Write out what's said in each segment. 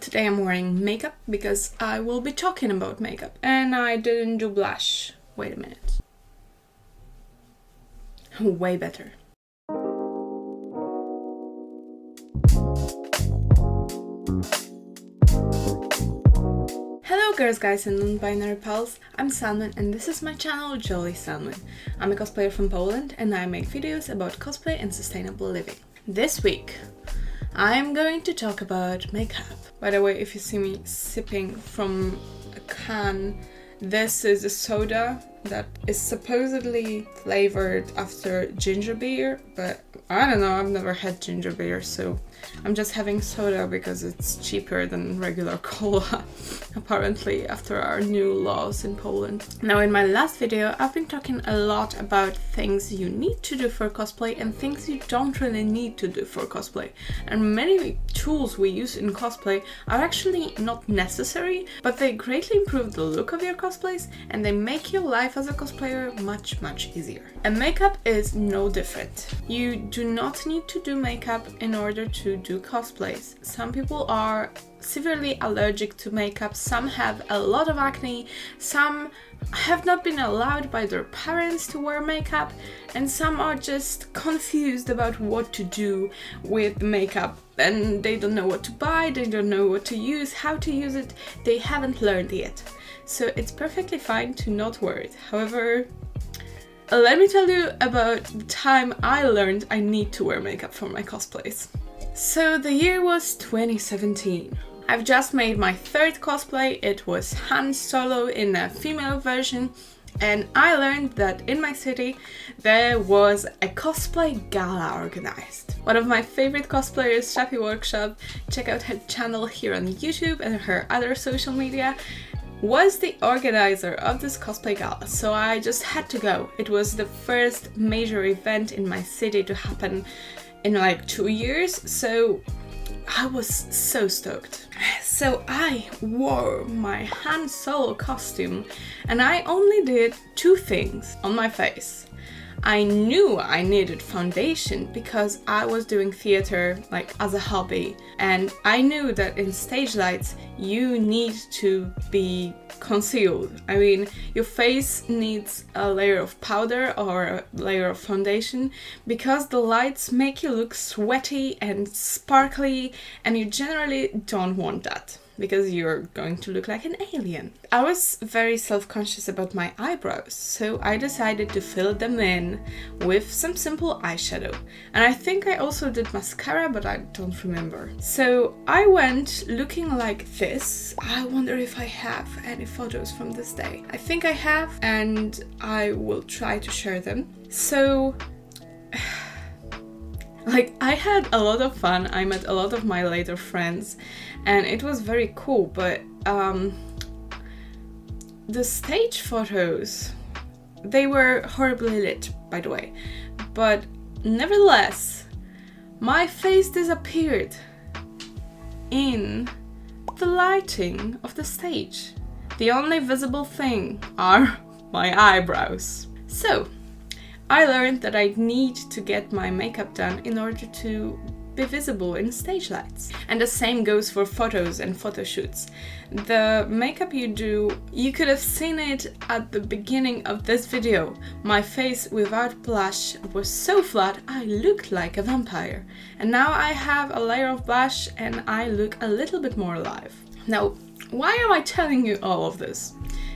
Today I'm wearing makeup because I will be talking about makeup, and I didn't do blush. Wait a minute. Way better. Hello girls, guys and non-binary pals, I'm Salman and this is my channel Jolly Salman. I'm a cosplayer from Poland and I make videos about cosplay and sustainable living. This week I'm going to talk about makeup. By the way, if you see me sipping from a can, this is a soda that is supposedly flavored after ginger beer, but I don't know, I've never had ginger beer, so I'm just having soda because it's cheaper than regular cola, apparently, after our new laws in Poland. Now, in my last video, I've been talking a lot about things you need to do for cosplay and things you don't really need to do for cosplay. And many tools we use in cosplay are actually not necessary, but they greatly improve the look of your cosplays and they make your life as a cosplayer much easier. And makeup is no different. You do not need to do makeup in order to do cosplays. Some people are severely allergic to makeup, some have a lot of acne, some have not been allowed by their parents to wear makeup, and some are just confused about what to do with makeup and they don't know what to buy, they don't know what to use, how to use it, they haven't learned yet. So it's perfectly fine to not wear it. However, let me tell you about the time I learned I need to wear makeup for my cosplays. So the year was 2017. I've just made my third cosplay. It was Han Solo in a female version, and I learned that in my city there was a cosplay gala organized. One of my favorite cosplayers, Shafi Workshop, check out her channel here on YouTube and her other social media, was the organizer of this cosplay gala, so I just had to go. It was the first major event in my city to happen in like 2 years, so I was so stoked. So I wore my Han Solo costume and I only did 2 things on my face. I knew I needed foundation because I was doing theater like as a hobby, and I knew that in stage lights you need to be concealed. I mean, your face needs a layer of powder or a layer of foundation because the lights make you look sweaty and sparkly, and you generally don't want that because you're going to look like an alien. I was very self-conscious about my eyebrows, so I decided to fill them in with some simple eyeshadow. And I think I also did mascara, but I don't remember. So I went looking like this. I wonder if I have any photos from this day. I think I have, and I will try to share them. So like, I had a lot of fun. I met a lot of my later friends and it was very cool, but the stage photos, they were horribly lit, by the way, but nevertheless my face disappeared in the lighting of the stage. The only visible thing are my eyebrows. So I learned that I need to get my makeup done in order to be visible in stage lights. And the same goes for photos and photo shoots. The makeup you do, you could have seen it at the beginning of this video. My face without blush was so flat I looked like a vampire. And now I have a layer of blush and I look a little bit more alive. Now, why am I telling you all of this?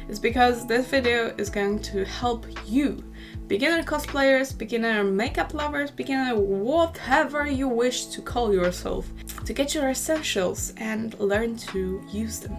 It's because this video is going to help you, beginner cosplayers, beginner makeup lovers, beginner whatever you wish to call yourself, to get your essentials and learn to use them.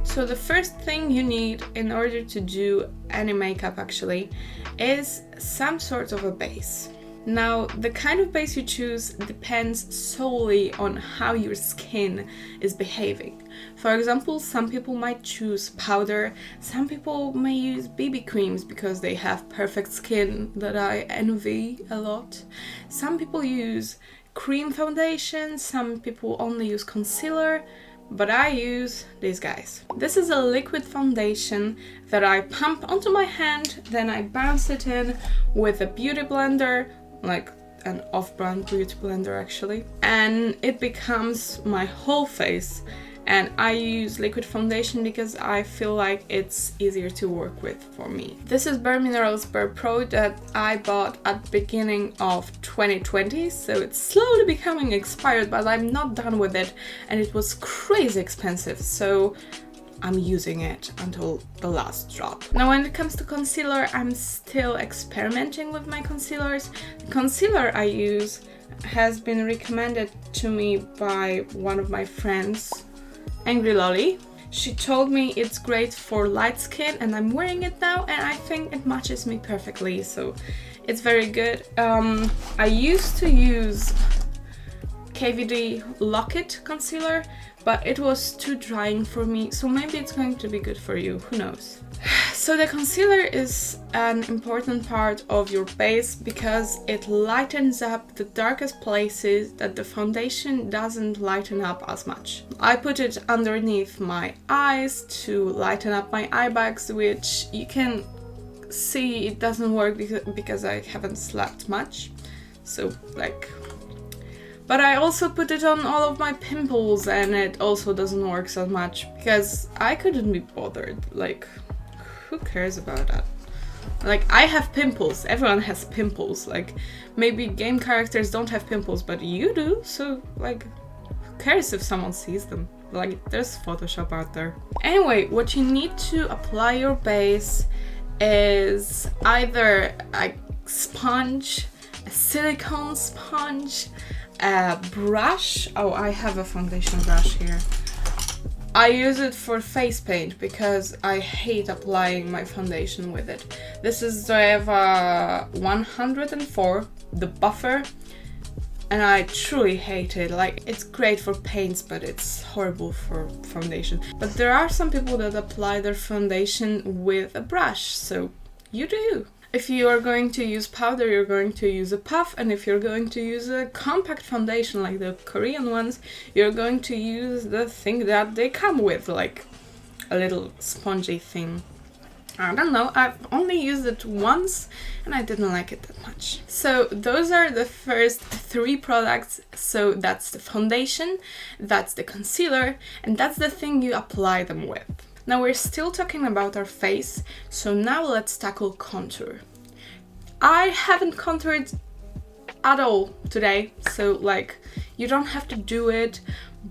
So the first thing you need in order to do any makeup actually is some sort of a base. Now, the kind of base you choose depends solely on how your skin is behaving. For example, some people might choose powder, some people may use BB creams because they have perfect skin that I envy a lot. Some people use cream foundation, some people only use concealer, but I use these guys. This is a liquid foundation that I pump onto my hand, then I bounce it in with a beauty blender, like an off-brand beauty blender actually, and it becomes my whole face. and I use liquid foundation because I feel like it's easier to work with for me. This is Bare Minerals Bare Pro that I bought at the beginning of 2020, so it's slowly becoming expired, but I'm not done with it, and it was crazy expensive, so I'm using it until the last drop. Now when it comes to concealer, I'm still experimenting with my concealers. The concealer I use has been recommended to me by one of my friends, Angry Lolly. She told me it's great for light skin, and I'm wearing it now, and I think it matches me perfectly, so it's very good. I used to use KVD Lock-It concealer, but it was too drying for me, so maybe it's going to be good for you, who knows. So the concealer is an important part of your base because it lightens up the darkest places that the foundation doesn't lighten up as much. I put it underneath my eyes to lighten up my eye bags, which you can see it doesn't work because I haven't slept much, so like. But I also put it on all of my pimples, and it also doesn't work so much because I couldn't be bothered. Like, who cares about that? Like, I have pimples, everyone has pimples. Like, maybe game characters don't have pimples, but you do, so like, who cares if someone sees them? Like, there's Photoshop out there. Anyway, what you need to apply your base is either a sponge, a silicone sponge, a brush. Oh, I have a foundation brush here. I use it for face paint because I hate applying my foundation with it. This is Zoeva 104, the buffer, and I truly hate it. Like, it's great for paints, but it's horrible for foundation. But there are some people that apply their foundation with a brush, so you do you. If you are going to use powder, you're going to use a puff, and if you're going to use a compact foundation like the Korean ones, you're going to use the thing that they come with, like a little spongy thing. I don't know, I've only used it once and I didn't like it that much. So those are the first 3 products. So that's the foundation, that's the concealer, and that's the thing you apply them with. Now we're still talking about our face, so now let's tackle contour. I haven't contoured at all today, so like, you don't have to do it,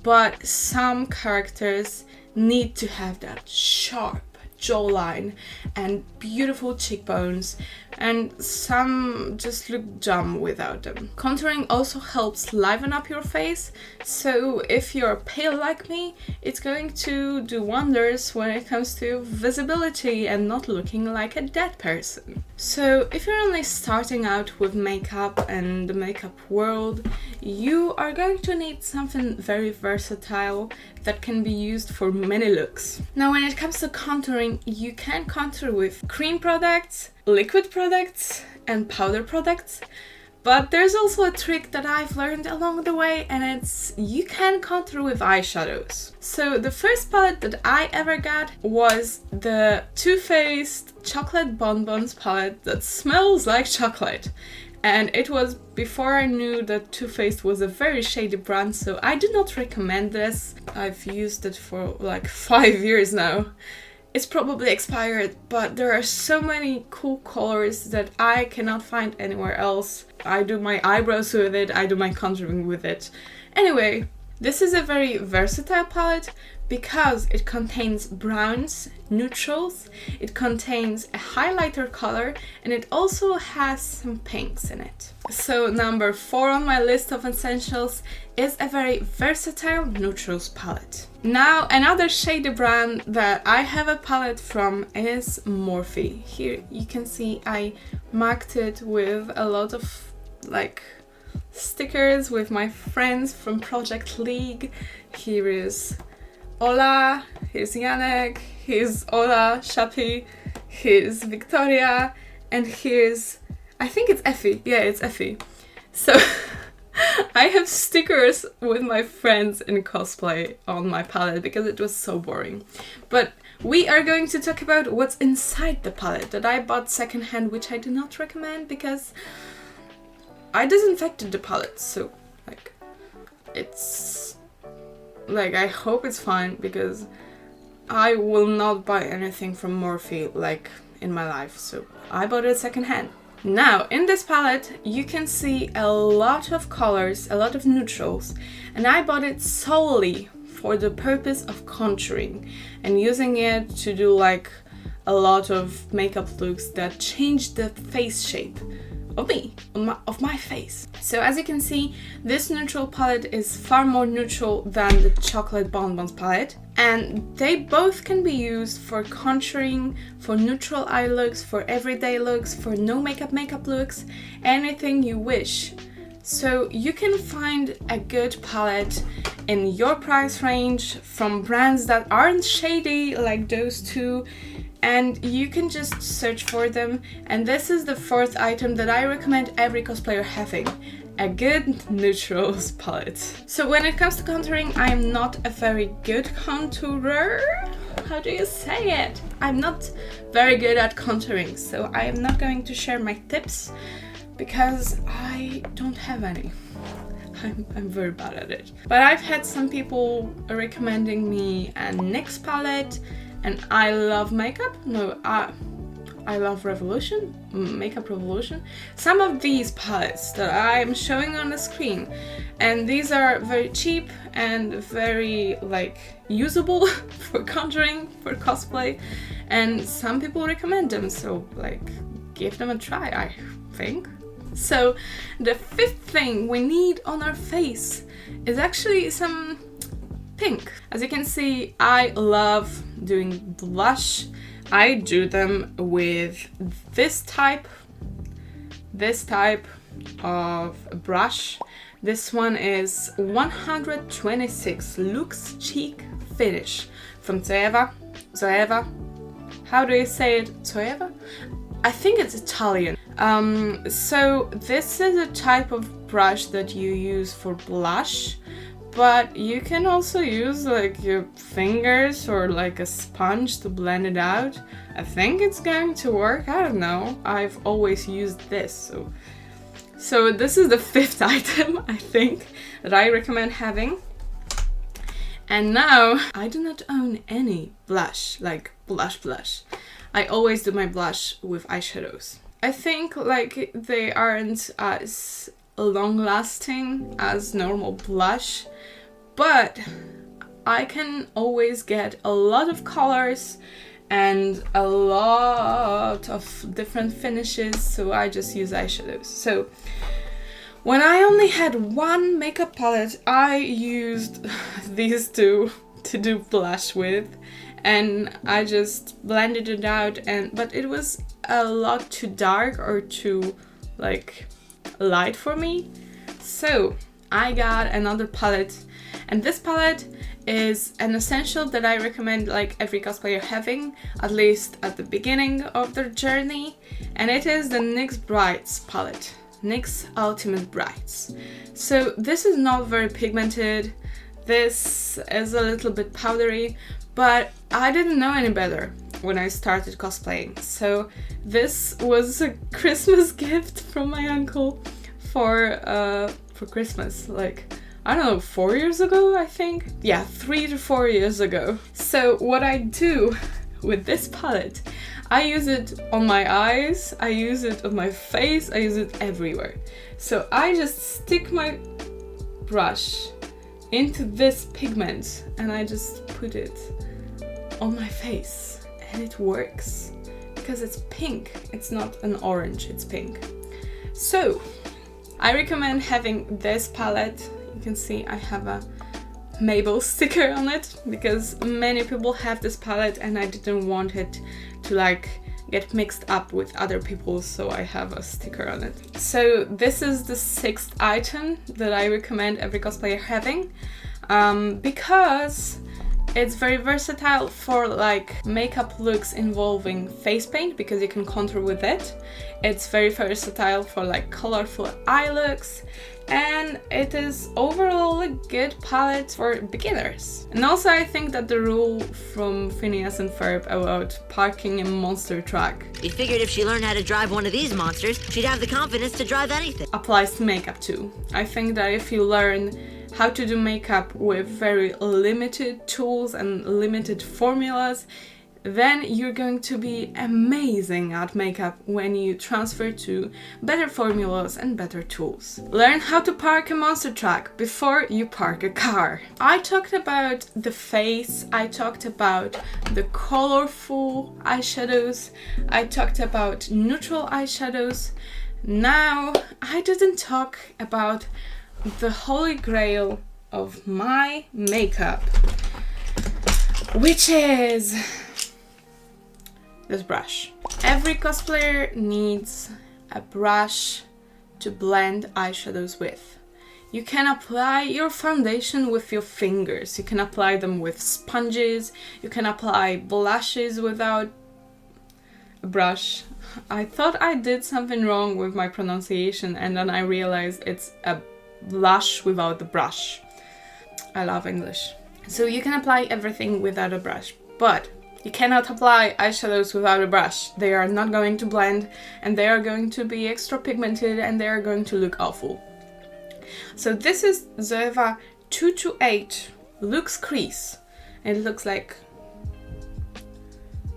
but some characters need to have that sharp jawline and beautiful cheekbones, and some just look dumb without them. Contouring also helps liven up your face, so if you're pale like me, it's going to do wonders when it comes to visibility and not looking like a dead person. So if you're only starting out with makeup and the makeup world, you are going to need something very versatile that can be used for many looks. Now when it comes to contouring, you can contour with cream products, liquid products, and powder products. But there's also a trick that I've learned along the way, and it's you can contour with eyeshadows. So the first palette that I ever got was the Too Faced Chocolate Bonbons palette that smells like chocolate. And it was before I knew that Too Faced was a very shady brand, so I do not recommend this. I've used it for like 5 years now. It's probably expired, but there are so many cool colors that I cannot find anywhere else. I do my eyebrows with it, I do my contouring with it. Anyway, this is a very versatile palette because it contains browns, neutrals, it contains a highlighter color, and it also has some pinks in it. So number 4 on my list of essentials is a very versatile neutrals palette. Now another shady brand that I have a palette from is Morphe. Here you can see I marked it with a lot of like stickers with my friends from Project League. Here is Ola, here's Janek, here's Ola, Shapi, here's Victoria, and here's, I think it's Effie. Yeah, it's Effie. So I have stickers with my friends in cosplay on my palette because it was so boring. But we are going to talk about what's inside the palette that I bought secondhand, which I do not recommend because I disinfected the palette, so like it's like, I hope it's fine, because I will not buy anything from Morphe, like, in my life, so I bought it secondhand. Now, in this palette, you can see a lot of colors, a lot of neutrals, and I bought it solely for the purpose of contouring and using it to do like a lot of makeup looks that change the face shape of me, of my face. So as you can see, this neutral palette is far more neutral than the Chocolate Bonbons palette, and they both can be used for contouring, for neutral eye looks, for everyday looks, for no makeup looks, anything you wish. So you can find a good palette in your price range from brands that aren't shady like those two, and you can just search for them. And this is the fourth item that I recommend every cosplayer having: a good neutrals palette. So when it comes to contouring, I am not a very good contourer. How do you say it? I'm not very good at contouring, so I am not going to share my tips because I don't have any. I'm very bad at it. But I've had some people recommending me a NYX palette, and I Love Makeup. No, I Love Revolution, Makeup Revolution. Some of these palettes that I'm showing on the screen, and these are very cheap and very like usable for contouring, for cosplay, and some people recommend them, so like give them a try, I think. So the fifth thing we need on our face is actually some pink. As you can see, I love doing blush. I do them with this type of brush. This one is 126 Luxe Cheek Finish from Zoeva. How do you say it? Zoeva? I think it's Italian. So this is a type of brush that you use for blush, but you can also use like your fingers or like a sponge to blend it out. I think it's going to work. I don't know. I've always used this. So this is the fifth item, I think, that I recommend having. And now I do not own any blush, like blush. I always do my blush with eyeshadows. I think like they aren't as long-lasting as normal blush, but I can always get a lot of colors and a lot of different finishes, so I just use eyeshadows. So when I only had one makeup palette, I used these two to do blush with, and I just blended it out, but it was a lot too dark or too like light for me. So I got another palette, and this palette is an essential that I recommend like every cosplayer having, at least at the beginning of their journey, and it is the NYX Brights palette. NYX Ultimate Brights. So this is not very pigmented, this is a little bit powdery, but I didn't know any better when I started cosplaying. So this was a Christmas gift from my uncle for Christmas, like, I don't know, 4 years ago, I think? Yeah, 3 to 4 years ago. So what I do with this palette, I use it on my eyes, I use it on my face, I use it everywhere. So I just stick my brush into this pigment and I just put it on my face, and it works because it's pink. It's not an orange, it's pink. So I recommend having this palette. You can see I have a Mabel sticker on it because many people have this palette and I didn't want it to like get mixed up with other people's, so I have a sticker on it. So this is the sixth item that I recommend every cosplayer having, because it's very versatile for like makeup looks involving face paint because you can contour with it. It's very versatile for like colorful eye looks, and it is overall a good palette for beginners. And also I think that the rule from Phineas and Ferb about parking a monster truck, he figured if she learned how to drive one of these monsters, she'd have the confidence to drive anything, applies to makeup too. I think that if you learn how to do makeup with very limited tools and limited formulas, then you're going to be amazing at makeup when you transfer to better formulas and better tools. Learn how to park a monster truck before you park a car. I talked about the face, I talked about the colorful eyeshadows, I talked about neutral eyeshadows. Now, I didn't talk about the holy grail of my makeup, which is this brush. Every cosplayer needs a brush to blend eyeshadows with. You can apply your foundation with your fingers, you can apply them with sponges, you can apply blushes without a brush. I thought I did something wrong with my pronunciation, and then I realized it's a blush without the brush. I love English. So you can apply everything without a brush, but you cannot apply eyeshadows without a brush. They are not going to blend, and they are going to be extra pigmented, and they are going to look awful. So this is Zoeva 228 Luxe Crease. It looks like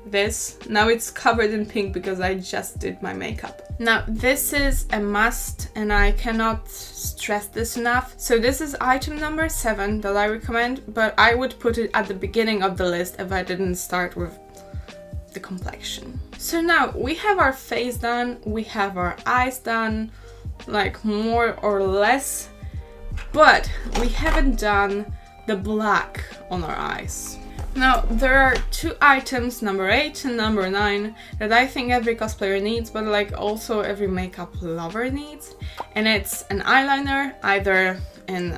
this. Now it's covered in pink because I just did my makeup. Now this is a must, and I cannot stress this enough. So this is item number 7 that I recommend, but I would put it at the beginning of the list if I didn't start with the complexion. So now we have our face done, we have our eyes done, like more or less, but we haven't done the black on our eyes. Now, there are 2 items, number 8 and number 9, that I think every cosplayer needs, but like also every makeup lover needs. And it's an eyeliner, either in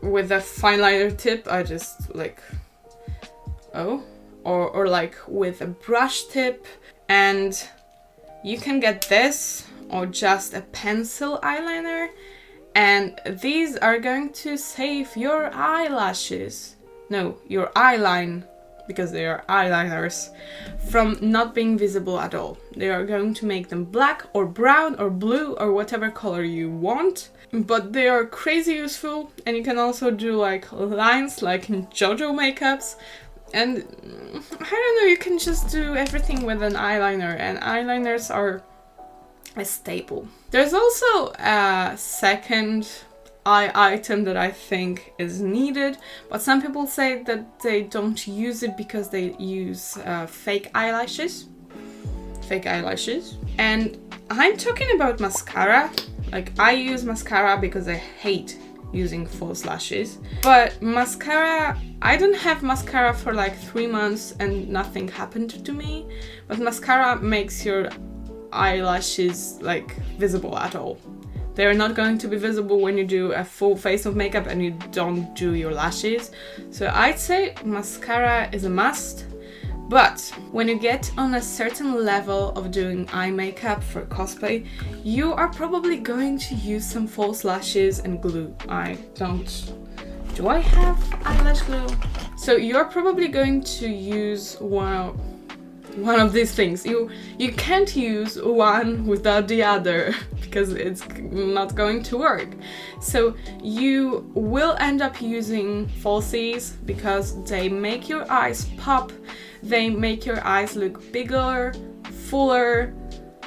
with a fine liner tip, I just like, or like with a brush tip. And you can get this, or just a pencil eyeliner. And these are going to save your eyelashes. No, your eyeline, because they are eyeliners, from not being visible at all. They are going to make them black or brown or blue or whatever color you want, but they are crazy useful, and you can also do like lines like in JoJo makeups, and I don't know, you can just do everything with an eyeliner, and eyeliners are a staple. There's also a second eye item that I think is needed, but some people say that they don't use it because they use fake eyelashes. And I'm talking about mascara. Like, I use mascara because I hate using false lashes, but mascara, I don't have mascara for like 3 months and nothing happened to me, but mascara makes your eyelashes like visible at all. They're not going to be visible when you do a full face of makeup and you don't do your lashes. So I'd say mascara is a must. But when you get on a certain level of doing eye makeup for cosplay, you are probably going to use some false lashes and glue. Do I have eyelash glue? So you're probably going to use one of these things. You can't use one without the other because it's not going to work. So you will end up using falsies because they make your eyes pop, they make your eyes look bigger, fuller.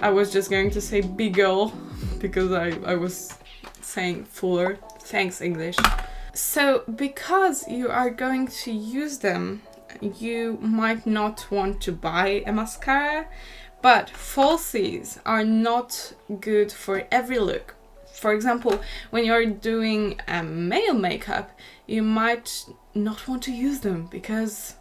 I was just going to say biggle because I was saying fuller. Thanks, English. So because you are going to use them, you might not want to buy a mascara, but falsies are not good for every look. For example, when you're doing a male makeup, you might not want to use them because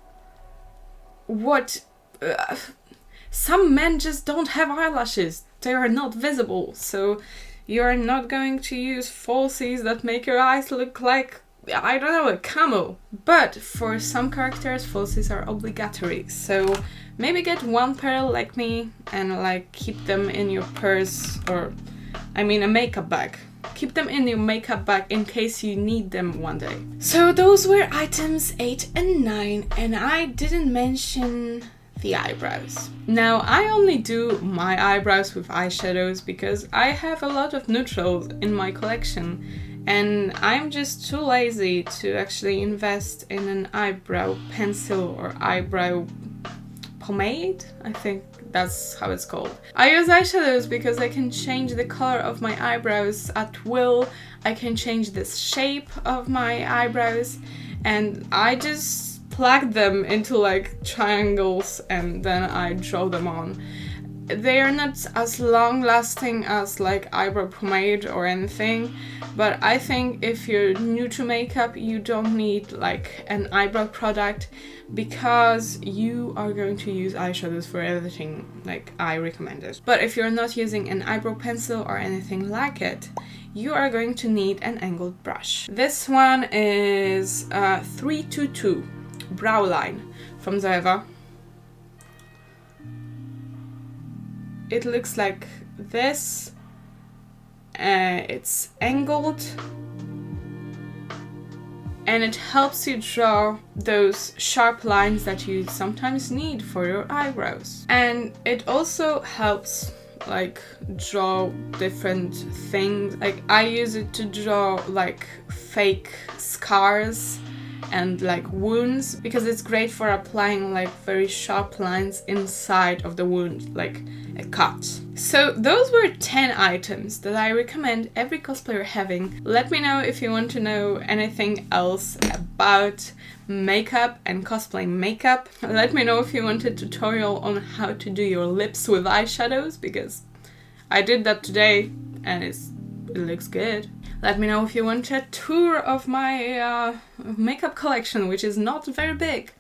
some men just don't have eyelashes. They are not visible, so you're not going to use falsies that make your eyes look like, I don't know, a camel. But for some characters, falsies are obligatory. So maybe get one pair like me and like keep them in your purse, or a makeup bag. Keep them in your makeup bag in case you need them one day. So those were items 8 and 9, and I didn't mention the eyebrows. Now, I only do my eyebrows with eyeshadows because I have a lot of neutrals in my collection, and I'm just too lazy to actually invest in an eyebrow pencil or eyebrow pomade. I think that's how it's called. I use eyeshadows because I can change the color of my eyebrows at will. I can change the shape of my eyebrows, and I just plug them into like triangles and then I draw them on. They are not as long lasting as like eyebrow pomade or anything, but I think if you're new to makeup, you don't need like an eyebrow product, because you are going to use eyeshadows for everything, like I recommend it. But if you're not using an eyebrow pencil or anything like it, you are going to need an angled brush. This one is 322 Brow Line from Zoeva. It looks like this. It's angled, and it helps you draw those sharp lines that you sometimes need for your eyebrows. And it also helps like draw different things. Like I use it to draw like fake scars and like wounds, because it's great for applying like very sharp lines inside of the wound, like a cut. So those were 10 items that I recommend every cosplayer having. Let me know if you want to know anything else about makeup and cosplay makeup. Let me know if you want a tutorial on how to do your lips with eyeshadows, because I did that today and it looks good. Let me know if you want a tour of my makeup collection, which is not very big,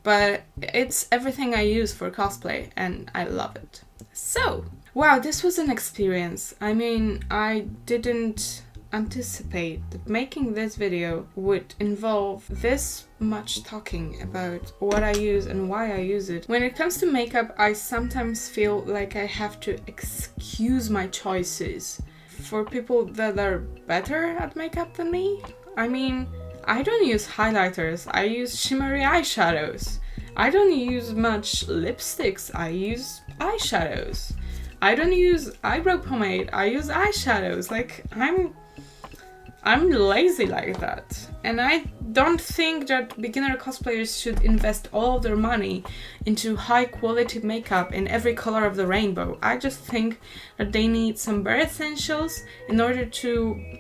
but it's everything I use for cosplay and I love it. So, wow, this was an experience. I mean, I didn't anticipate that making this video would involve this much talking about what I use and why I use it. When it comes to makeup, I sometimes feel like I have to excuse my choices for people that are better at makeup than me. I mean, I don't use highlighters, I use shimmery eyeshadows. I don't use much lipsticks, I use eyeshadows. I don't use eyebrow pomade, I use eyeshadows. Like, I'm lazy like that. And I don't think that beginner cosplayers should invest all of their money into high quality makeup in every color of the rainbow. I just think that they need some bare essentials in order to,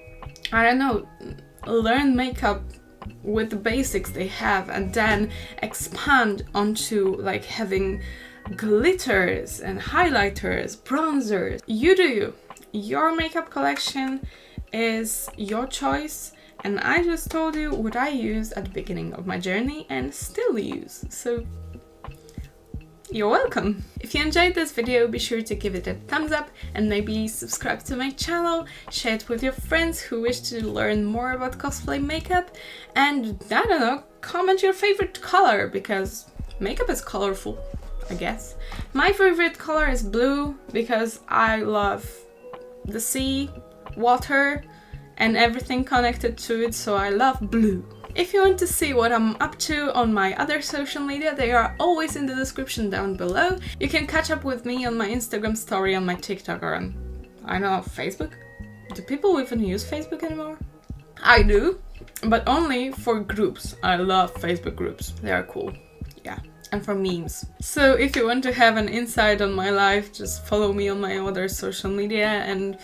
I don't know, learn makeup with the basics they have and then expand onto like having glitters and highlighters, bronzers. You do you. Your makeup collection is your choice, and I just told you what I used at the beginning of my journey and still use, so you're welcome. If you enjoyed this video, be sure to give it a thumbs up and maybe subscribe to my channel, share it with your friends who wish to learn more about cosplay makeup, and I don't know, comment your favorite color, because makeup is colorful, I guess. My favorite color is blue because I love the sea, water, and everything connected to it, so I love blue. If you want to see what I'm up to on my other social media, they are always in the description down below. You can catch up with me on my Instagram story, on my TikTok, or on, I don't know, Facebook? Do people even use Facebook anymore? I do, but only for groups. I love Facebook groups. They are cool. Yeah. And for memes. So if you want to have an insight on my life, just follow me on my other social media and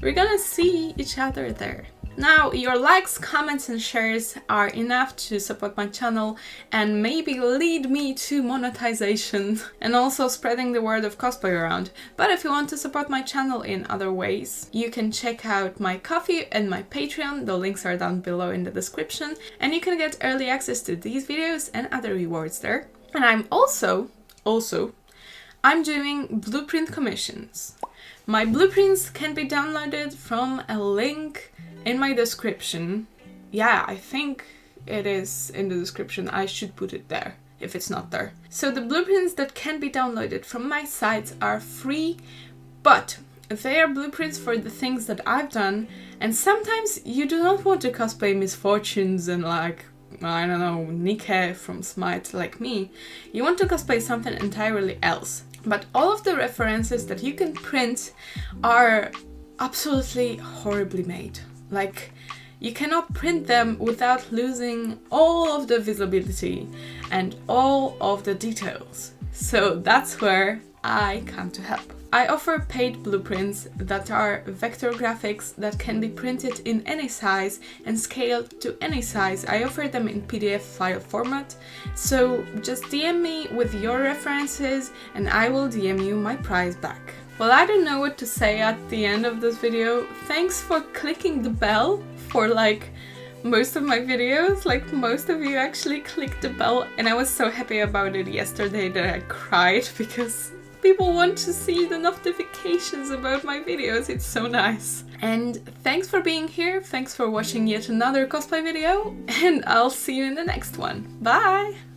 we're gonna see each other there. Now, your likes, comments and shares are enough to support my channel and maybe lead me to monetization and also spreading the word of cosplay around. But if you want to support my channel in other ways, you can check out my Ko-fi and my Patreon. The links are down below in the description, and you can get early access to these videos and other rewards there. And I'm also I'm doing blueprint commissions. My blueprints can be downloaded from a link in my description. Yeah, I think it is in the description. I should put it there if it's not there. So the blueprints that can be downloaded from my sites are free, but they are blueprints for the things that I've done, and sometimes you do not want to cosplay misfortunes and like, I don't know, Nike from Smite like me. You want to cosplay something entirely else. But all of the references that you can print are absolutely horribly made. Like, you cannot print them without losing all of the visibility and all of the details. So that's where I come to help. I offer paid blueprints that are vector graphics that can be printed in any size and scaled to any size. I offer them in PDF file format, so just DM me with your references and I will DM you my price back. Well, I don't know what to say at the end of this video. Thanks for clicking the bell for most of my videos. Most of you actually clicked the bell, and I was so happy about it yesterday that I cried because people want to see the notifications about my videos. It's so nice. And thanks for being here. Thanks for watching yet another cosplay video, and I'll see you in the next one. Bye!